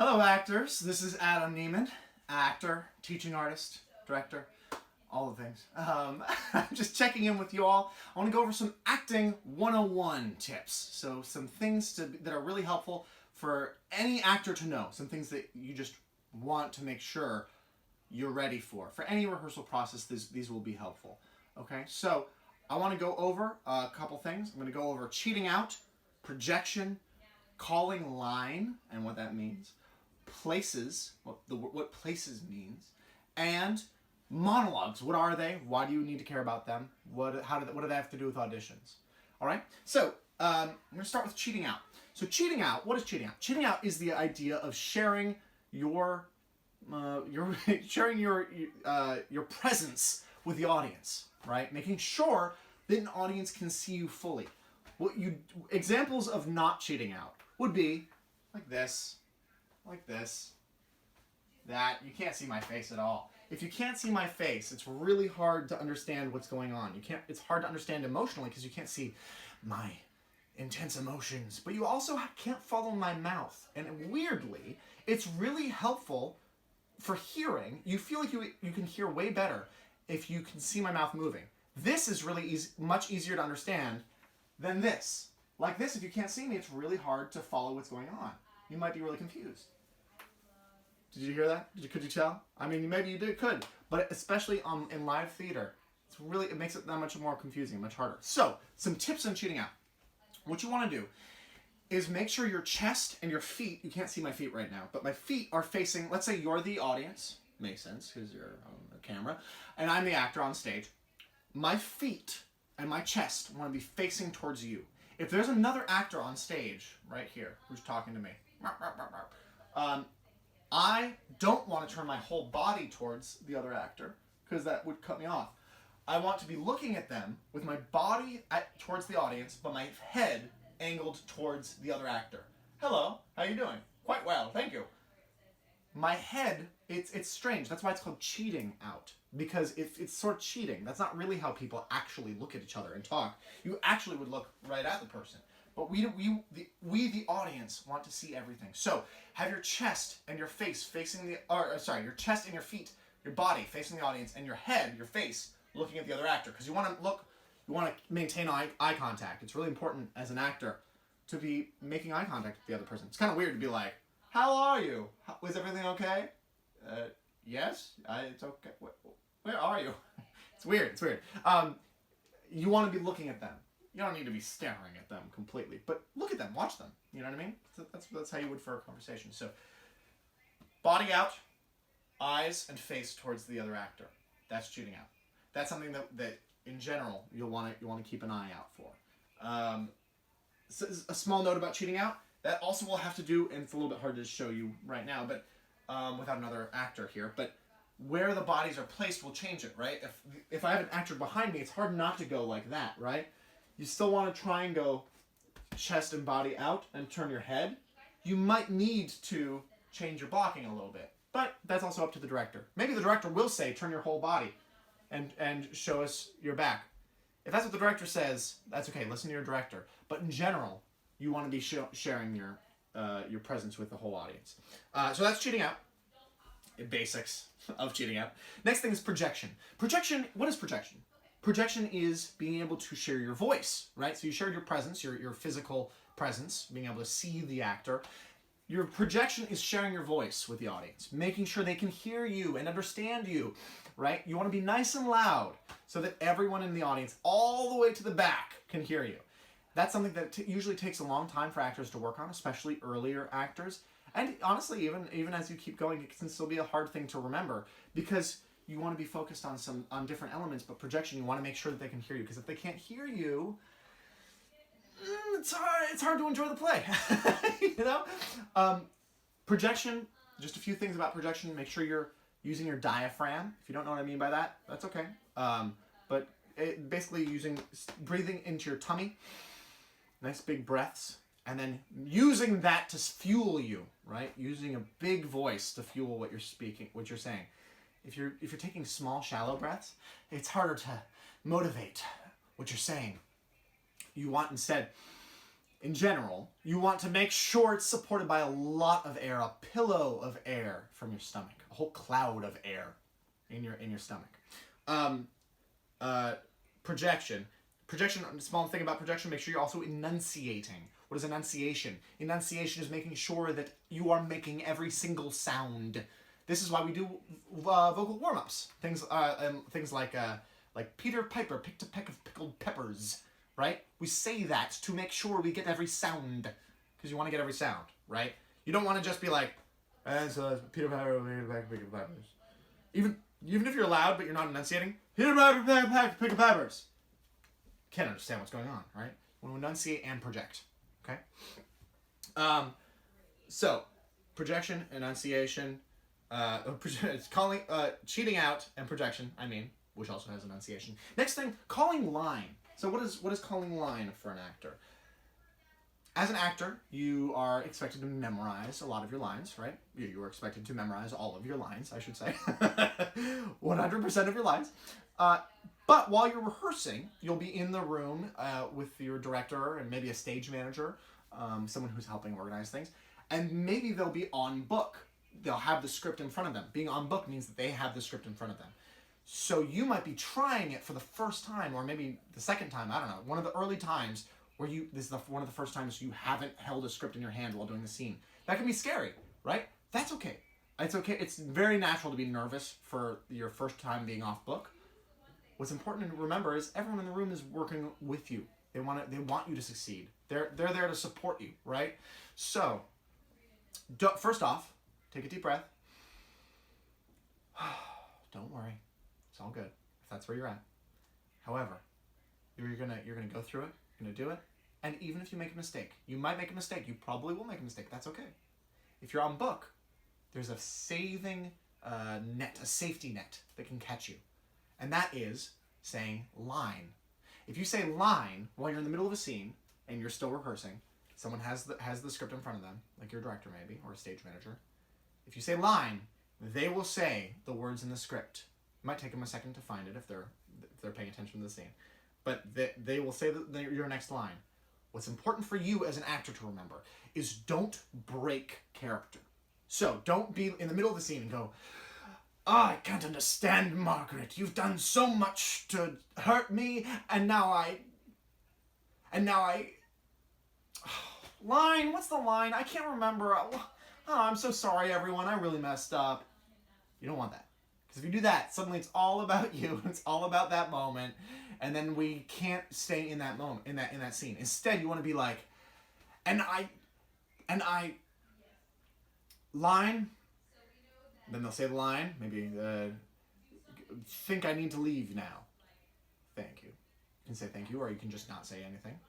Hello, actors. This is Adam Neiman, actor, teaching artist, director, all the things. I'm just checking in with you all. I want to go over some acting 101 tips. So some things that are really helpful for any actor to know. Some things that you just want to make sure you're ready for. For any rehearsal process, these will be helpful. Okay, so I want to go over a couple things. I'm going to go over cheating out, projection, calling line, and what that means, places, what places means, and monologues. What are they? Why do you need to care about them? What do they have to do with auditions? All right. So I'm going to start with cheating out. So cheating out. What is cheating out? Cheating out is the idea of sharing your presence with the audience, right? Making sure that an audience can see you fully. Examples of not cheating out would be like this, that. You can't see my face at all. If you can't see my face, it's really hard to understand what's going on. It's hard to understand emotionally because you can't see my intense emotions, but you also can't follow my mouth. And weirdly, it's really helpful for hearing. You feel like you can hear way better if you can see my mouth moving. This is really much easier to understand than this. Like this, if you can't see me, it's really hard to follow what's going on. You might be really confused. Did you hear that? Could you tell? I mean, maybe you could, but especially in live theater, it makes it that much more confusing, much harder. So, some tips on cheating out. What you want to do is make sure your chest and your feet, you can't see my feet right now, but my feet are facing, let's say you're the audience, makes sense because you're on the camera, and I'm the actor on stage. My feet and my chest want to be facing towards you. If there's another actor on stage right here who's talking to me, I don't want to turn my whole body towards the other actor because that would cut me off. I want to be looking at them with my body towards the audience, but my head angled towards the other actor. Hello, how you doing? Quite well, thank you. My head, it's strange. That's why it's called cheating out. Because if it's sort of cheating, that's not really how people actually look at each other and talk. You actually would look right at the person. But we the audience, want to see everything. So have your chest and your face facing your chest and your feet, your body facing the audience, and your head, your face, looking at the other actor. Because you want to maintain eye contact. It's really important as an actor to be making eye contact with the other person. It's kind of weird to be like, "How are you? Is everything okay?" Yes, it's okay. Where are you? It's weird. You want to be looking at them. You don't need to be staring at them completely, but look at them, watch them. You know what I mean? That's how you would for a conversation. So, body out, eyes and face towards the other actor. That's cheating out. That's something that in general you want to keep an eye out for. So a small note about cheating out. That also will have to do, and it's a little bit hard to show you right now, but without another actor here, but where the bodies are placed will change it, right? If I have an actor behind me, it's hard not to go like that, right? You still want to try and go chest and body out and turn your head. You might need to change your blocking a little bit, but that's also up to the director. Maybe the director will say, turn your whole body and show us your back. If that's what the director says, that's okay. Listen to your director. But in general, you want to be sharing your presence with the whole audience. So that's cheating out. Basics of cheating out. Next thing is projection. Projection, what is projection? Projection is being able to share your voice, right? So you share your presence, your physical presence, being able to see the actor. Your projection is sharing your voice with the audience, making sure they can hear you and understand you, right? You want to be nice and loud so that everyone in the audience, all the way to the back, can hear you. That's something that usually takes a long time for actors to work on, especially earlier actors. And honestly, even as you keep going, it can still be a hard thing to remember because you want to be focused on different elements, but projection, you want to make sure that they can hear you, because if they can't hear you, it's hard to enjoy the play. You know? Projection, just a few things about projection. Make sure you're using your diaphragm. If you don't know what I mean by that, that's okay. But basically breathing into your tummy, nice big breaths, and then using that to fuel you, right? Using a big voice to fuel what you're saying. If you're taking small, shallow breaths, it's harder to motivate what you're saying. You want instead in general, you want to make sure it's supported by a lot of air, a pillow of air from your stomach, a whole cloud of air in your stomach. Projection. Projection, small thing about projection, make sure you're also enunciating. What is enunciation? Enunciation is making sure that you are making every single sound. This is why we do vocal warm-ups. Things like Peter Piper picked a peck of pickled peppers, right? We say that to make sure we get every sound, because you want to get every sound, right? You don't want to just be like, so Peter Piper picked a peck of pickled peppers. Even if you're loud but you're not enunciating, Peter Piper picked a peck of pickled peppers. Can't understand what's going on, right? You want to enunciate and project, okay? So, projection, enunciation, calling, cheating out, and projection, which also has enunciation. Next thing, calling line. So what is calling line for an actor? As an actor, you are expected to memorize a lot of your lines, right? You are expected to memorize all of your lines, I should say. 100% of your lines. But while you're rehearsing, you'll be in the room with your director and maybe a stage manager, someone who's helping organize things, and maybe they'll be on book. They'll have the script in front of them. Being on book means that they have the script in front of them. So you might be trying it for the first time, or maybe the second time, I don't know, one of the early times where this is one of the first times you haven't held a script in your hand while doing the scene. That can be scary, right? That's okay. It's okay. It's very natural to be nervous for your first time being off book. What's important to remember is everyone in the room is working with you. They want you to succeed. They're there to support you, right? So, first off, take a deep breath. Don't worry, it's all good if that's where you're at. However, you're gonna go through it. You're gonna do it, and even if you make a mistake, you might make a mistake. You probably will make a mistake. That's okay. If you're on book, there's a saving net, a safety net that can catch you. And that is saying line. If you say line while you're in the middle of a scene and you're still rehearsing, someone has the script in front of them, like your director maybe, or a stage manager. If you say line, they will say the words in the script. It might take them a second to find it if they're paying attention to the scene. But they will say your next line. What's important for you as an actor to remember is don't break character. So don't be in the middle of the scene and go, I can't understand, Margaret. You've done so much to hurt me, and now I... Line? What's the line? I can't remember. Oh, I'm so sorry, everyone. I really messed up. You don't want that. Because if you do that, suddenly it's all about you. It's all about that moment. And then we can't stay in that moment, in that scene. Instead, you want to be like, and I... Line... Then they'll say the line, maybe, think I need to leave now. Thank you. You can say thank you, or you can just not say anything.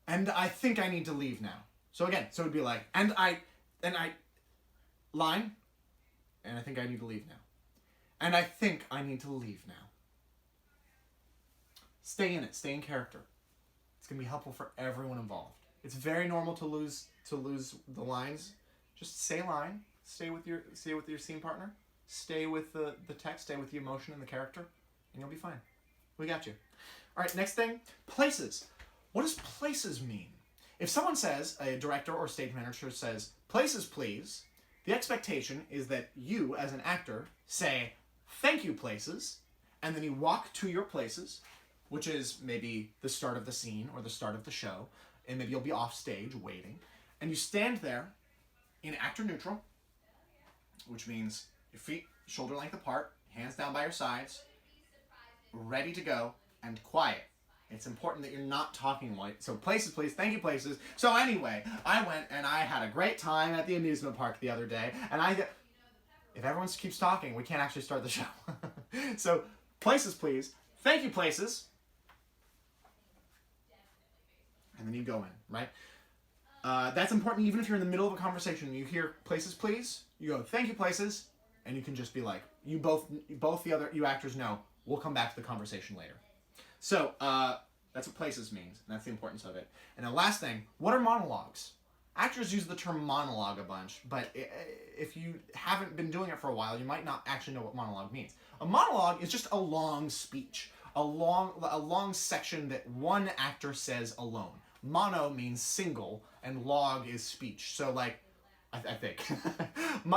And I think I need to leave now. So again, so it'd be like, and I, line, and I think I need to leave now. And I think I need to leave now. Stay in it, stay in character. It's going to be helpful for everyone involved. It's very normal to lose the lines. Just say line. Stay with your scene partner. Stay with the text. Stay with the emotion and the character, and you'll be fine. We got you. All right, next thing, places. What does places mean? If someone says, a director or stage manager says, places please, the expectation is that you, as an actor, say, thank you places, and then you walk to your places, which is maybe the start of the scene or the start of the show, and maybe you'll be off stage waiting, and you stand there in actor neutral, which means your feet shoulder length apart, hands down by your sides, ready to go, and quiet. It's important that you're not talking white. So places, please. Thank you, places. So anyway, I went and I had a great time at the amusement park the other day, and if everyone keeps talking, we can't actually start the show. So places, please. Thank you, places. And then you go in, right? That's important even if you're in the middle of a conversation. You hear places, please. You go, thank you, places. And you can just be like, you actors know, we'll come back to the conversation later. So, that's what places means. And that's the importance of it. And the last thing, what are monologues? Actors use the term monologue a bunch, but if you haven't been doing it for a while, you might not actually know what monologue means. A monologue is just a long speech. A long section that one actor says alone. Mono means single, and log is speech. So like, I think.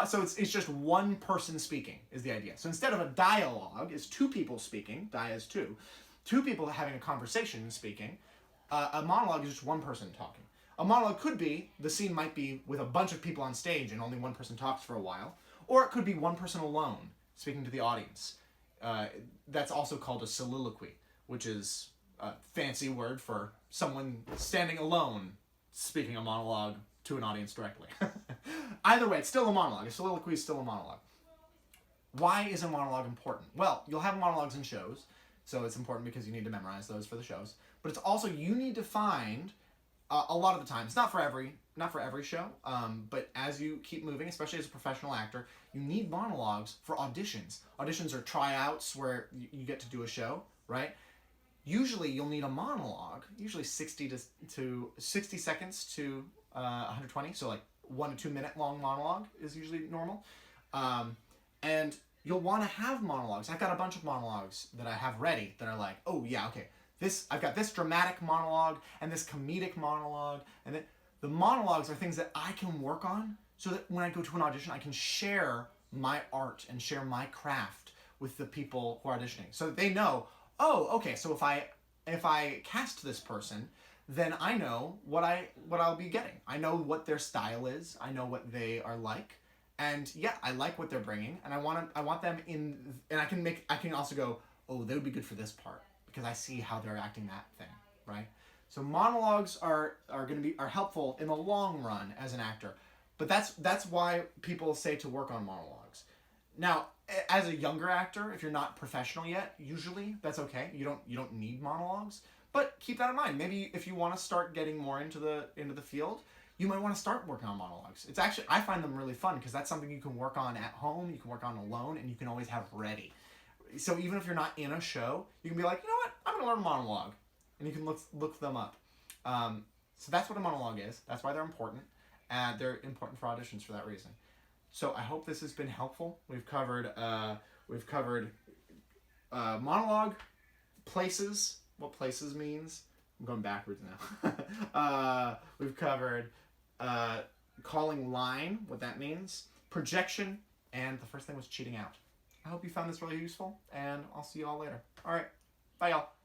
So it's just one person speaking is the idea. So instead of a dialogue is two people speaking, dia is two people having a conversation and speaking. A monologue is just one person talking. A monologue could be, the scene might be with a bunch of people on stage and only one person talks for a while, or it could be one person alone speaking to the audience. That's also called a soliloquy, which is a fancy word for someone standing alone speaking a monologue to an audience directly. Either way, it's still a monologue. A soliloquy is still a monologue. Why is a monologue important? Well, you'll have monologues in shows, so it's important because you need to memorize those for the shows. But it's also, you need to find, a lot of the time, it's not for every show, but as you keep moving, especially as a professional actor, you need monologues for auditions. Auditions are tryouts where you get to do a show, right? Usually you'll need a monologue, usually 60 seconds to 120, so like 1 to 2 minute long monologue is usually normal. And you'll want to have monologues. I've got a bunch of monologues that I have ready that are like, oh yeah, okay, I've got this dramatic monologue and this comedic monologue, and then the monologues are things that I can work on so that when I go to an audition, I can share my art and share my craft with the people who are auditioning, so that they know, oh, okay, so if I cast this person, then I know what I'll be getting. I know what their style is. I know what they are like, and yeah, I like what they're bringing, and I want them in, and I can also go, oh, they would be good for this part because I see how they're acting that thing, right? So monologues are helpful in the long run as an actor, but that's why people say to work on monologues. Now, as a younger actor, if you're not professional yet, usually that's okay. You don't need monologues, but keep that in mind. Maybe if you want to start getting more into the field, you might want to start working on monologues. It's actually, I find them really fun because that's something you can work on at home, you can work on alone, and you can always have ready. So even if you're not in a show, you can be like, you know what, I'm going to learn a monologue. And you can look them up. So that's what a monologue is. That's why they're important. And they're important for auditions for that reason. So I hope this has been helpful. We've covered monologue, places, what places means. I'm going backwards now. We've covered calling line, what that means, projection, and the first thing was cheating out. I hope you found this really useful, and I'll see you all later. All right, bye y'all.